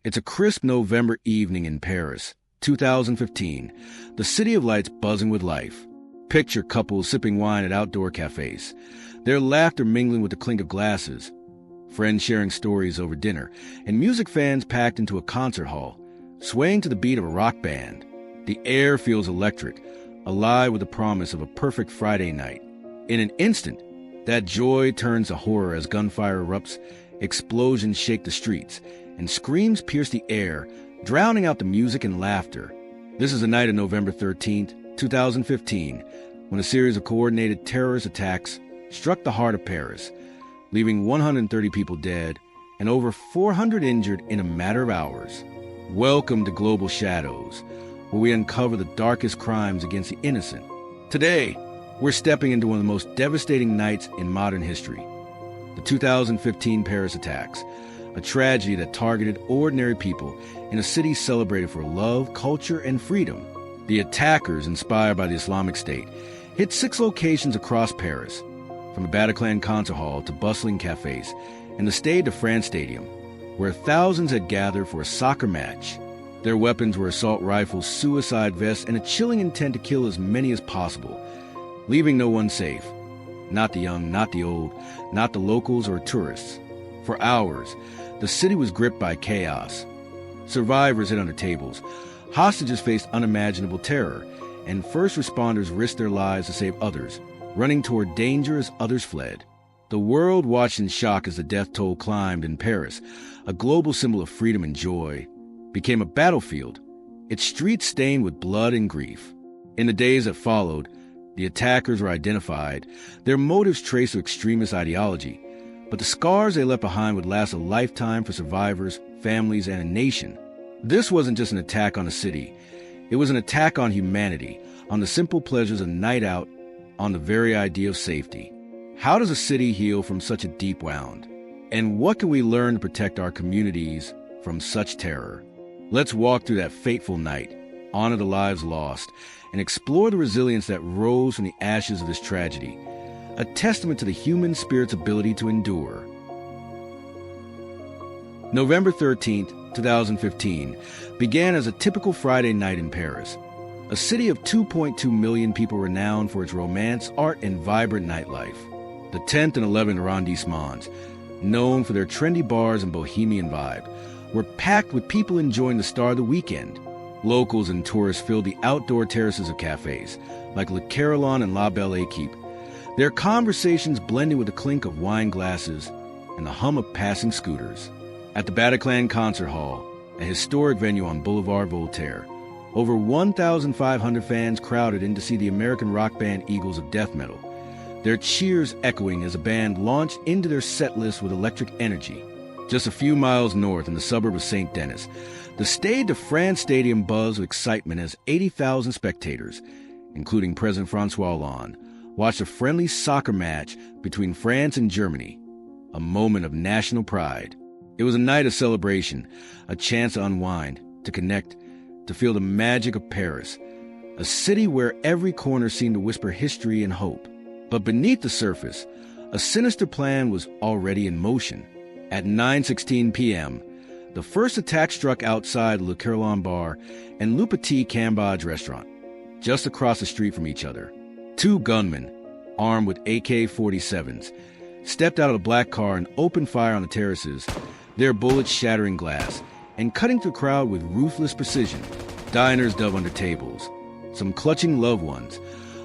It's a crisp November evening in Paris, 2015, the city of lights buzzing with life. Picture couples sipping wine at outdoor cafes, their laughter mingling with the clink of glasses, friends sharing stories over dinner, and music fans packed into a concert hall, swaying to the beat of a rock band. The air feels electric, alive with the promise of a perfect Friday night. In an instant, that joy turns to horror as gunfire erupts, explosions shake the streets, and screams pierce the air, drowning out the music and laughter. This is the night of November 13th, 2015, when a series of coordinated terrorist attacks struck the heart of Paris, leaving 130 people dead and over 400 injured in a matter of hours. Welcome to Global Shadows, where we uncover the darkest crimes against the innocent. Today, we're stepping into one of the most devastating nights in modern history. The 2015 Paris attacks, a tragedy that targeted ordinary people in a city celebrated for love, culture, and freedom. The attackers, inspired by the Islamic State, hit 6 locations across Paris, from the Bataclan Concert Hall to bustling cafes, and the Stade de France stadium, where thousands had gathered for a soccer match. Their weapons were assault rifles, suicide vests, and a chilling intent to kill as many as possible, leaving no one safe. Not the young, not the old, not the locals or tourists. For hours, the city was gripped by chaos. Survivors hid under tables, hostages faced unimaginable terror, and first responders risked their lives to save others, running toward danger as others fled. The world watched in shock as the death toll climbed in Paris, a global symbol of freedom and joy, became a battlefield, its streets stained with blood and grief. In the days that followed, the attackers were identified, their motives traced to extremist ideology, but the scars they left behind would last a lifetime for survivors, families, and a nation. This wasn't just an attack on a city. It was an attack on humanity, on the simple pleasures of night out, on the very idea of safety. How does a city heal from such a deep wound? And what can we learn to protect our communities from such terror? Let's walk through that fateful night, honor the lives lost, and explore the resilience that rose from the ashes of this tragedy, a testament to the human spirit's ability to endure. November 13th, 2015, began as a typical Friday night in Paris, a city of 2.2 million people renowned for its romance, art, and vibrant nightlife. The 10th and 11th arrondissements, known for their trendy bars and bohemian vibe, were packed with people enjoying the star of the weekend. Locals and tourists filled the outdoor terraces of cafes, like Le Carillon and La Belle Équipe, their conversations blending with the clink of wine glasses and the hum of passing scooters. At the Bataclan Concert Hall, a historic venue on Boulevard Voltaire, over 1,500 fans crowded in to see the American rock band Eagles of death metal, their cheers echoing as the band launched into their set list with electric energy. Just a few miles north in the suburb of St. Denis, the Stade de France stadium buzzed with excitement as 80,000 spectators, including President François Hollande, watched a friendly soccer match between France and Germany, a moment of national pride. It was a night of celebration, a chance to unwind, to connect, to feel the magic of Paris, a city where every corner seemed to whisper history and hope. But beneath the surface, a sinister plan was already in motion. At 9:16 p.m., the first attack struck outside Le Carillon Bar and Le Petit Cambodge restaurant, just across the street from each other. 2 gunmen, armed with AK-47s, stepped out of a black car and opened fire on the terraces, their bullets shattering glass and cutting through the crowd with ruthless precision. Diners dove under tables, some clutching loved ones,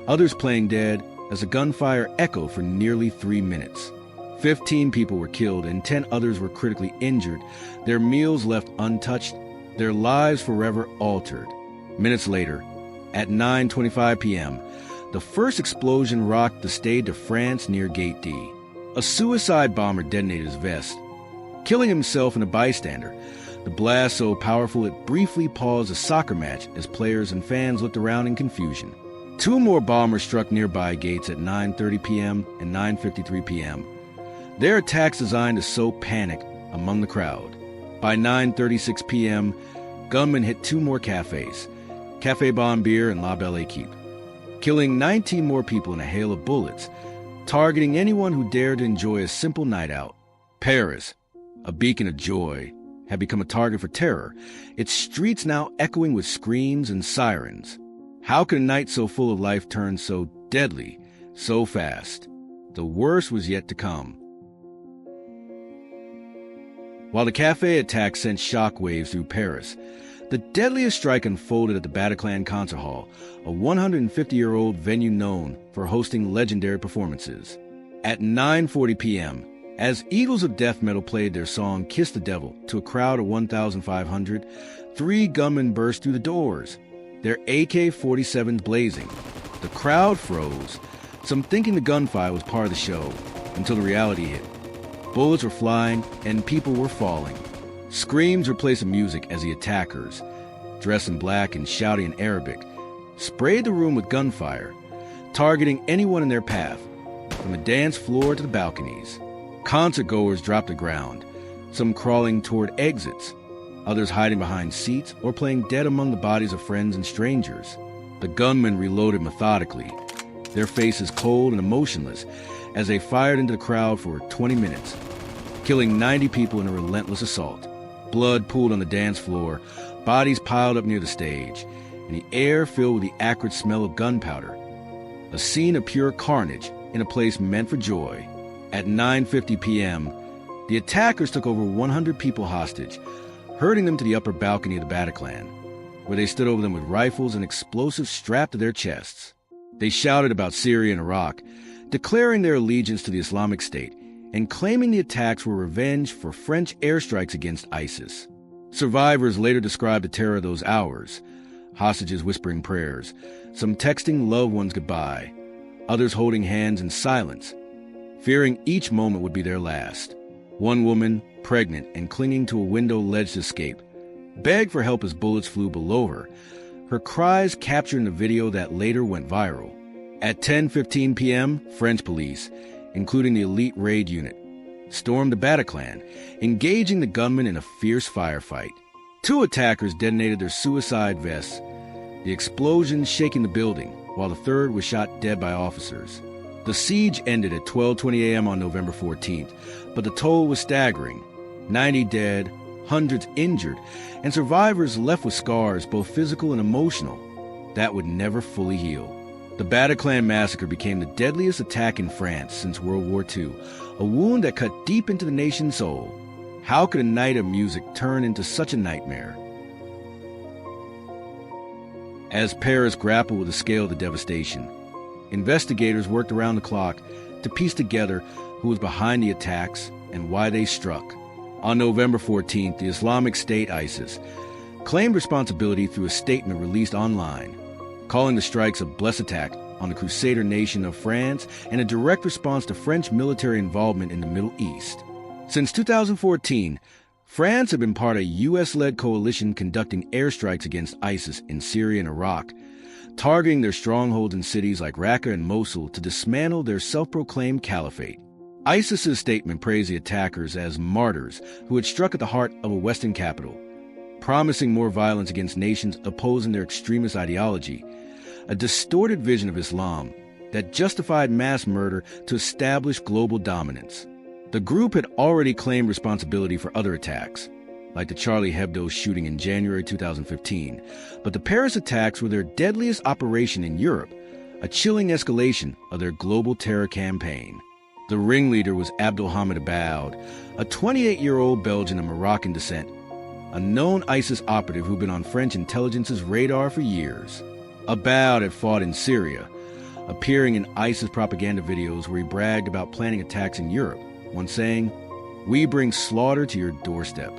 others playing dead as the gunfire echoed for nearly 3 minutes. 15 people were killed and 10 others were critically injured, their meals left untouched, their lives forever altered. Minutes later, at 9:25 p.m., the first explosion rocked the Stade de France near Gate D. A suicide bomber detonated his vest, killing himself and a bystander, the blast so powerful it briefly paused a soccer match as players and fans looked around in confusion. 2 more bombers struck nearby gates at 9:30 p.m. and 9:53 p.m., their attacks designed to sow panic among the crowd. By 9:36 p.m., gunmen hit 2 more cafes, Café Bon Beer and La Belle Équipe, killing 19 more people in a hail of bullets, targeting anyone who dared to enjoy a simple night out. Paris, a beacon of joy, had become a target for terror, its streets now echoing with screams and sirens. How could a night so full of life turn so deadly, so fast? The worst was yet to come. While the cafe attack sent shockwaves through Paris, the deadliest strike unfolded at the Bataclan Concert Hall, a 150-year-old venue known for hosting legendary performances. At 9:40 p.m., as Eagles of Death Metal played their song Kiss the Devil to a crowd of 1,500, 3 gunmen burst through the doors, their AK-47s blazing. The crowd froze, some thinking the gunfire was part of the show, until the reality hit. Bullets were flying and people were falling. Screams replaced the music as the attackers, dressed in black and shouting in Arabic, sprayed the room with gunfire, targeting anyone in their path, from the dance floor to the balconies. Concertgoers dropped to the ground, some crawling toward exits, others hiding behind seats or playing dead among the bodies of friends and strangers. The gunmen reloaded methodically, their faces cold and emotionless, as they fired into the crowd for 20 minutes, killing 90 people in a relentless assault. Blood pooled on the dance floor, bodies piled up near the stage, and the air filled with the acrid smell of gunpowder. A scene of pure carnage in a place meant for joy. At 9:50 p.m., the attackers took over 100 people hostage, herding them to the upper balcony of the Bataclan, where they stood over them with rifles and explosives strapped to their chests. They shouted about Syria and Iraq, declaring their allegiance to the Islamic State and claiming the attacks were revenge for French airstrikes against ISIS. Survivors later described the terror of those hours, hostages whispering prayers, some texting loved ones goodbye, others holding hands in silence, fearing each moment would be their last. One woman, pregnant and clinging to a window ledge to escape, begged for help as bullets flew below her, her cries captured in a video that later went viral. At 10:15 p.m., French police, including the elite raid unit, stormed the Bataclan, engaging the gunmen in a fierce firefight. 2 attackers detonated their suicide vests, the explosions shaking the building, while the third was shot dead by officers. The siege ended at 12:20 a.m. on November 14th, but the toll was staggering. 90 dead, hundreds injured, and survivors left with scars, both physical and emotional, that would never fully heal. The Bataclan massacre became the deadliest attack in France since World War II, a wound that cut deep into the nation's soul. How could a night of music turn into such a nightmare? As Paris grappled with the scale of the devastation, investigators worked around the clock to piece together who was behind the attacks and why they struck. On November 14th, the Islamic State, ISIS, claimed responsibility through a statement released online, calling the strikes a blessed attack on the Crusader nation of France and a direct response to French military involvement in the Middle East. Since 2014, France had been part of a U.S.-led coalition conducting airstrikes against ISIS in Syria and Iraq, targeting their strongholds in cities like Raqqa and Mosul to dismantle their self-proclaimed caliphate. ISIS's statement praised the attackers as martyrs who had struck at the heart of a Western capital, promising more violence against nations opposing their extremist ideology, a distorted vision of Islam that justified mass murder to establish global dominance. The group had already claimed responsibility for other attacks, like the Charlie Hebdo shooting in January 2015, but the Paris attacks were their deadliest operation in Europe, a chilling escalation of their global terror campaign. The ringleader was Abdelhamid Aboud, a 28-year-old Belgian of Moroccan descent, a known ISIS operative who'd been on French intelligence's radar for years. Aboud had fought in Syria, appearing in ISIS propaganda videos where he bragged about planning attacks in Europe, once saying, "We bring slaughter to your doorstep."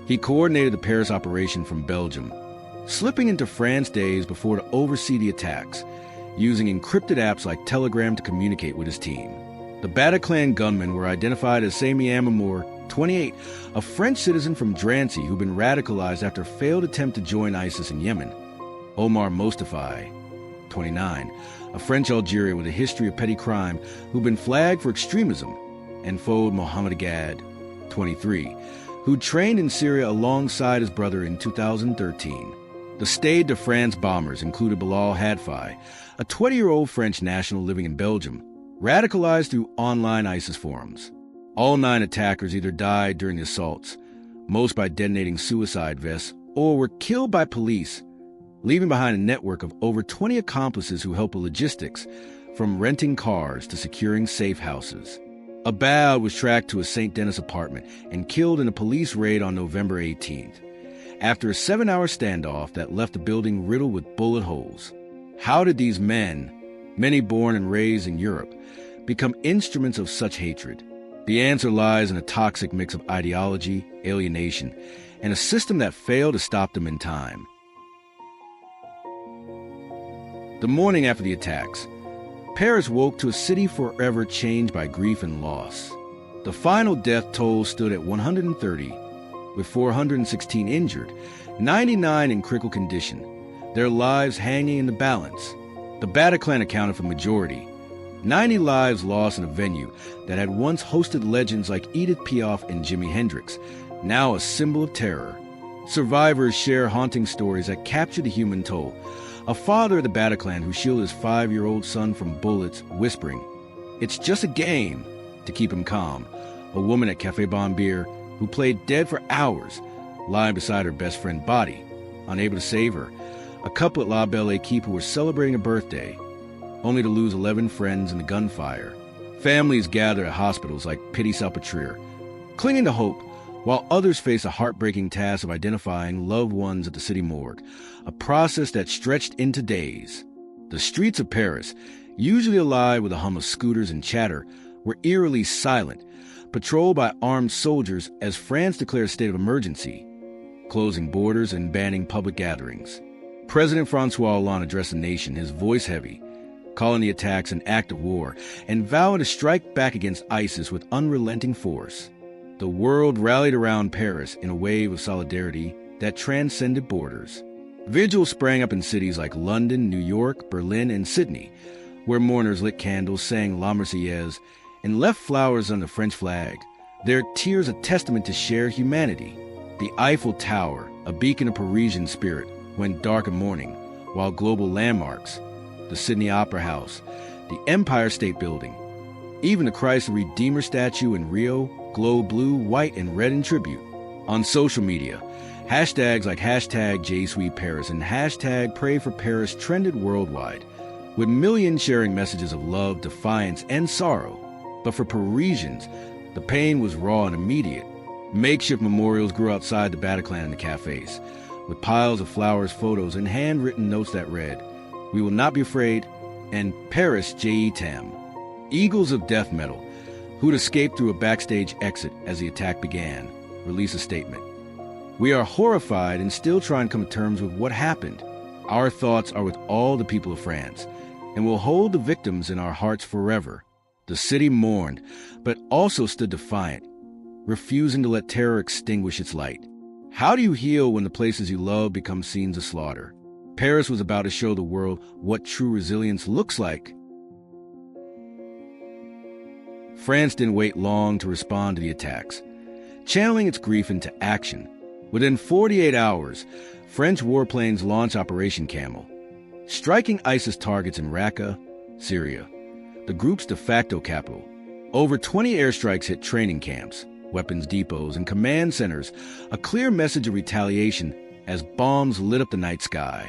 He coordinated the Paris operation from Belgium, slipping into France days before to oversee the attacks, using encrypted apps like Telegram to communicate with his team. The Bataclan gunmen were identified as Sami Amour, 28, a French citizen from Drancy who'd been radicalized after a failed attempt to join ISIS in Yemen; Omar Mostafai, 29, a French Algerian with a history of petty crime who'd been flagged for extremism; and Fouad Mohammed Agad, 23, who trained in Syria alongside his brother in 2013. The Stade de France bombers included Bilal Hadfi, a 20-year-old French national living in Belgium, radicalized through online ISIS forums. All 9 attackers either died during the assaults most by detonating suicide vests, or were killed by police, leaving behind a network of over 20 accomplices who helped with logistics, from renting cars to securing safe houses. Abad was tracked to a St. Denis apartment and killed in a police raid on November 18th, after a 7-hour standoff that left the building riddled with bullet holes. How did these men, many born and raised in Europe, become instruments of such hatred? The answer lies in a toxic mix of ideology, alienation, and a system that failed to stop them in time. The morning after the attacks, Paris woke to a city forever changed by grief and loss. The final death toll stood at 130, with 416 injured, 99 in critical condition, their lives hanging in the balance. The Bataclan accounted for the majority. 90 lives lost in a venue that had once hosted legends like Edith Piaf and Jimi Hendrix, now a symbol of terror. Survivors share haunting stories that capture the human toll. A father at the Bataclan who shielded his 5-year-old son from bullets, whispering, "It's just a game," to keep him calm. A woman at Café Bon Beer who played dead for hours, lying beside her best friend body, unable to save her. A couple at La Belle Équipe who were celebrating a birthday, only to lose 11 friends in the gunfire. Families gather at hospitals like Pity-Salpêtrière, clinging to hope, while others face a heartbreaking task of identifying loved ones at the city morgue, a process that stretched into days. The streets of Paris, usually alive with a hum of scooters and chatter, were eerily silent, patrolled by armed soldiers as France declared a state of emergency, closing borders and banning public gatherings. President François Hollande addressed the nation, his voice heavy, calling the attacks an act of war, and vowing to strike back against ISIS with unrelenting force. The world rallied around Paris in a wave of solidarity that transcended borders. Vigils sprang up in cities like London, New York, Berlin, and Sydney, where mourners lit candles, sang La Marseillaise, and left flowers on the French flag, their tears a testament to shared humanity. The Eiffel Tower, a beacon of Parisian spirit, went dark in mourning, while global landmarks, the Sydney Opera House, the Empire State Building, even the Christ the Redeemer statue in Rio glowed blue, white, and red in tribute. On social media, hashtags like #JSweetParis and #PrayForParis trended worldwide, with millions sharing messages of love, defiance, and sorrow. But for Parisians, the pain was raw and immediate. Makeshift memorials grew outside the Bataclan and the cafes, with piles of flowers, photos, and handwritten notes that read, "We will not be afraid," and "Paris Je t'aime." Eagles of death metal, who'd escaped through a backstage exit as the attack began, released a statement. "We are horrified and still trying to come to terms with what happened. Our thoughts are with all the people of France, and will hold the victims in our hearts forever." The city mourned, but also stood defiant, refusing to let terror extinguish its light. How do you heal when the places you love become scenes of slaughter? Paris was about to show the world what true resilience looks like. France didn't wait long to respond to the attacks, channeling its grief into action. Within 48 hours, French warplanes launched Operation Camel, striking ISIS targets in Raqqa, Syria, the group's de facto capital. Over 20 airstrikes hit training camps, weapons depots, and command centers, a clear message of retaliation as bombs lit up the night sky.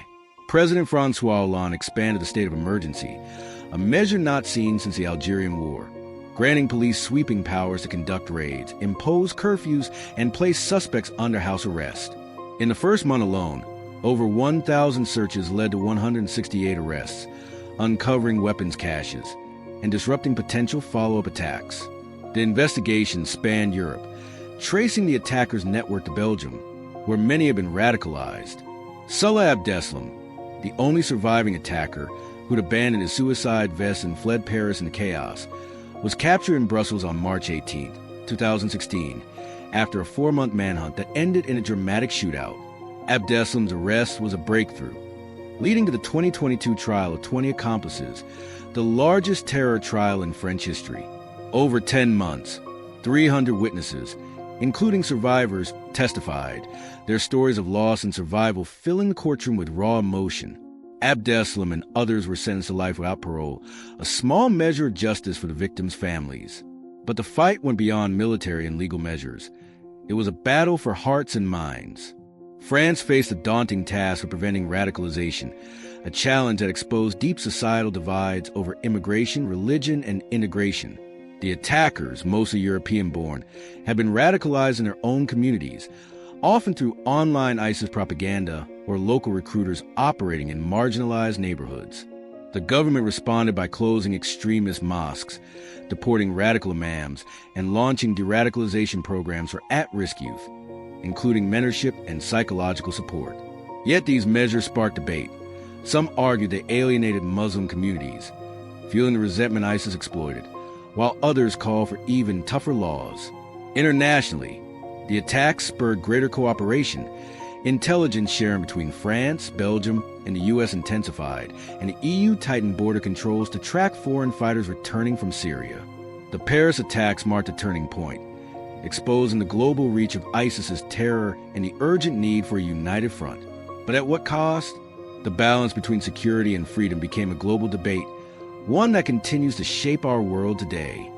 President François Hollande expanded the state of emergency, a measure not seen since the Algerian War, granting police sweeping powers to conduct raids, impose curfews, and place suspects under house arrest. In the first month alone, over 1,000 searches led to 168 arrests, uncovering weapons caches and disrupting potential follow-up attacks. The investigation spanned Europe, tracing the attackers' network to Belgium, where many had been radicalized. Salah Abdeslam, the only surviving attacker who'd abandoned his suicide vest and fled Paris in the chaos, was captured in Brussels on March 18, 2016, after a 4-month manhunt that ended in a dramatic shootout. Abdeslam's arrest was a breakthrough, leading to the 2022 trial of 20 accomplices, the largest terror trial in French history. Over 10 months, 300 witnesses, including survivors, testified, their stories of loss and survival filling the courtroom with raw emotion. Abdeslam and others were sentenced to life without parole, a small measure of justice for the victims' families. But the fight went beyond military and legal measures. It was a battle for hearts and minds. France faced a daunting task of preventing radicalization, a challenge that exposed deep societal divides over immigration, religion, and integration. The attackers, mostly European-born, had been radicalized in their own communities, often through online ISIS propaganda or local recruiters operating in marginalized neighborhoods. The government responded by closing extremist mosques, deporting radical imams, and launching de-radicalization programs for at-risk youth, including mentorship and psychological support. Yet these measures sparked debate. Some argued they alienated Muslim communities, fueling the resentment ISIS exploited, while others called for even tougher laws. Internationally, the attacks spurred greater cooperation. Intelligence sharing between France, Belgium, and the U.S. intensified, and the EU tightened border controls to track foreign fighters returning from Syria. The Paris attacks marked a turning point, exposing the global reach of ISIS's terror and the urgent need for a united front. But at what cost? The balance between security and freedom became a global debate, one that continues to shape our world today.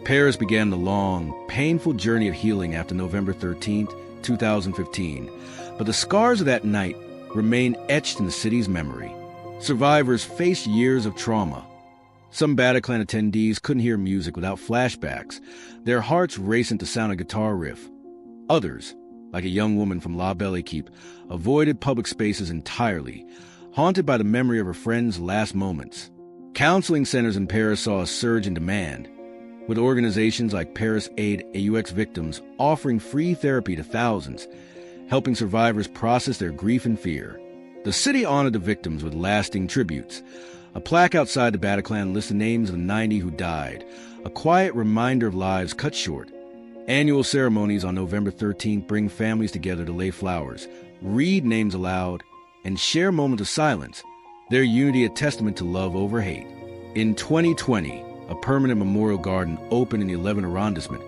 Paris began the long, painful journey of healing after November 13, 2015, but the scars of that night remain etched in the city's memory. Survivors faced years of trauma. Some Bataclan attendees couldn't hear music without flashbacks, their hearts racing to sound a guitar riff. Others, like a young woman from La Belle Équipe, avoided public spaces entirely, haunted by the memory of her friend's last moments. Counseling centers in Paris saw a surge in demand, with organizations like Paris Aid AUX victims offering free therapy to thousands, helping survivors process their grief and fear. The city honored the victims with lasting tributes. A plaque outside the Bataclan lists the names of the 90 who died, a quiet reminder of lives cut short. Annual ceremonies on November 13th bring families together to lay flowers, read names aloud, and share moments of silence, their unity a testament to love over hate. In 2020, a permanent memorial garden opened in the 11th arrondissement,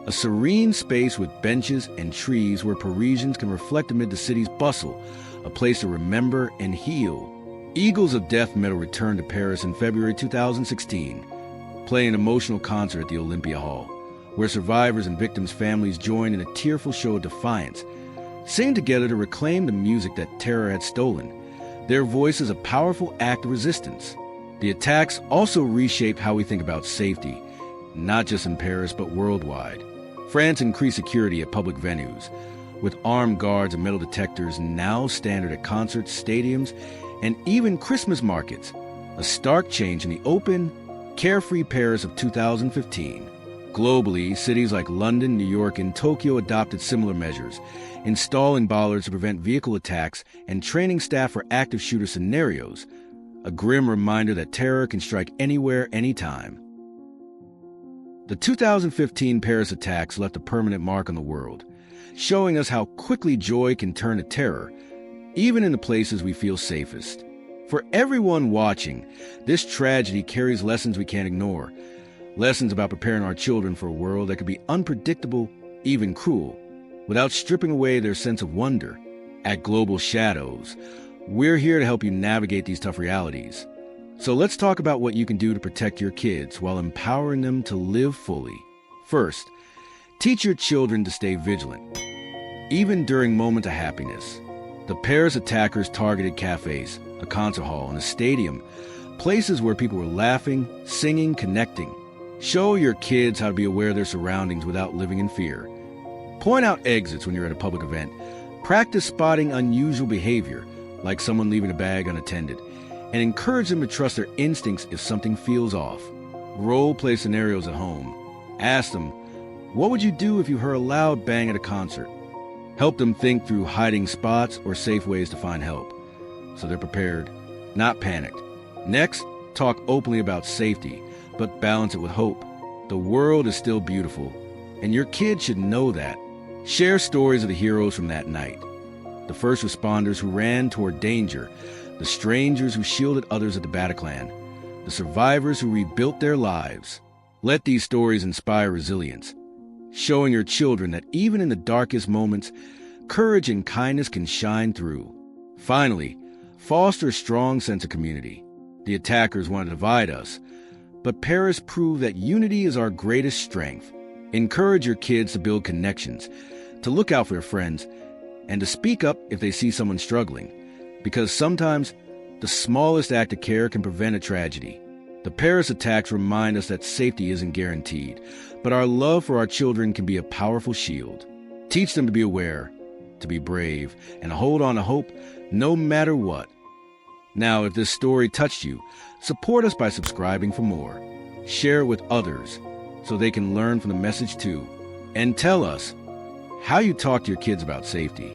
a serene space with benches and trees where Parisians can reflect amid the city's bustle, a place to remember and heal. Eagles of Death Metal returned to Paris in February 2016, playing an emotional concert at the Olympia Hall, where survivors and victims' families joined in a tearful show of defiance, singing together to reclaim the music that terror had stolen. Their voice is a powerful act of resistance. The attacks also reshaped how we think about safety, not just in Paris, but worldwide. France increased security at public venues, with armed guards and metal detectors now standard at concerts, stadiums, and even Christmas markets, a stark change in the open, carefree Paris of 2015. Globally, cities like London, New York, and Tokyo adopted similar measures, installing bollards to prevent vehicle attacks and training staff for active shooter scenarios, a grim reminder that terror can strike anywhere, anytime. The 2015 Paris attacks left a permanent mark on the world, showing us how quickly joy can turn to terror, even in the places we feel safest. For everyone watching, this tragedy carries lessons we can't ignore, lessons about preparing our children for a world that could be unpredictable, even cruel, without stripping away their sense of wonder. At Global Shadows, we're here to help you navigate these tough realities. So let's talk about what you can do to protect your kids while empowering them to live fully. First, teach your children to stay vigilant, even during moments of happiness. The Paris attackers targeted cafes, a concert hall, and a stadium, places where people were laughing, singing, connecting. Show your kids how to be aware of their surroundings without living in fear. Point out exits when you're at a public event. Practice spotting unusual behavior, like someone leaving a bag unattended, and encourage them to trust their instincts if something feels off. Role-play scenarios at home. Ask them, what would you do if you heard a loud bang at a concert? Help them think through hiding spots or safe ways to find help, so they're prepared, not panicked. Next, talk openly about safety, but balance it with hope. The world is still beautiful, and your kids should know that. Share stories of the heroes from that night. The first responders who ran toward danger, the strangers who shielded others at the Bataclan, the survivors who rebuilt their lives. Let these stories inspire resilience, showing your children that even in the darkest moments, courage and kindness can shine through. Finally, foster a strong sense of community. The attackers want to divide us, but Paris proved that unity is our greatest strength. Encourage your kids to build connections, to look out for their friends, and to speak up if they see someone struggling, because sometimes the smallest act of care can prevent a tragedy. The Paris attacks remind us that safety isn't guaranteed, but our love for our children can be a powerful shield. Teach them to be aware, to be brave, and hold on to hope no matter what. Now, if this story touched you, support us by subscribing for more. Share it with others so they can learn from the message too. And tell us how you talk to your kids about safety.